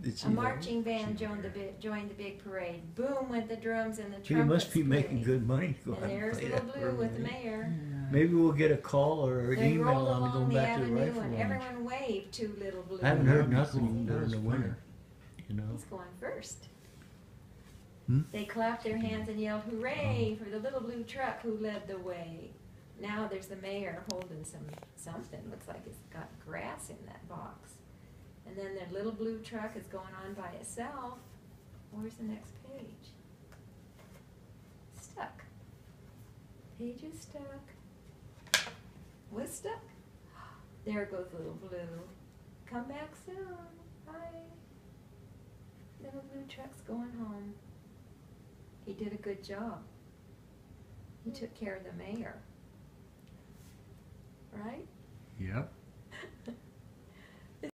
Did she A know? marching band She joined heard. joined the big parade. Boom went the drums and the He trumpets. must be making played. good money to go And out and there's play Little that Blue with the parade. mayor. Maybe we'll get a call or an They email rolled on along going the back to the avenue rifle and launch. everyone waved to Little Blue. I haven't heard That'd be nothing cool. during That's the winter. You know. He's going first. Hmm? They clapped their hands and yelled, "Hooray!" for the Little Blue truck who led the way. Now there's the mayor holding something. Looks like it's got grass in that box. And then their Little Blue truck is going on by itself. Where's the next page? Stuck. Page is stuck. Was stuck. There goes Little Blue. Come back soon. Bye. Little Blue truck's going home. He did a good job. He took care of the mayor. Right? Yep.